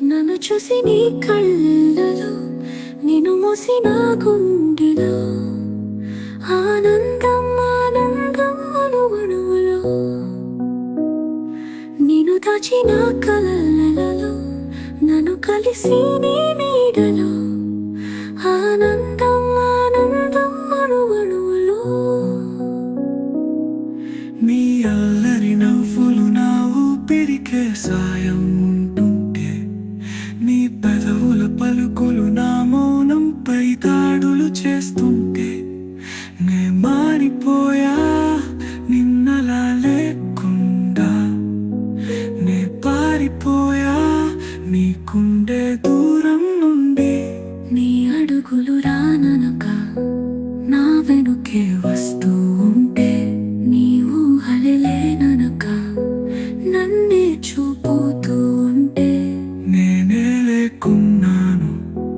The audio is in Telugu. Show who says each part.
Speaker 1: నన్ను చూసి నీ కళ్ళలో నిన్ను మోసి నా గుండెలో ఆనందం ఆనందం అణువణువులో నిన్ను దాచిన కలలలో నన్ను కలిసి నీ నీడలో ఆనందం ఆనందం అణువణువులో
Speaker 2: నీ అల్లరి నవ్వులు నా ఊపిరికే సాయం ఉంటుంటే నీ పెదవుల పలుకులు నా మౌనంపై దాడులు చేస్తుంటే నే మారిపోయా నిన్నలా లేకుండా నే పారిపోయా నీకుండే దూరం నుండి
Speaker 1: నీ అడుగులు రాననక నా వెనుకే వస్తూ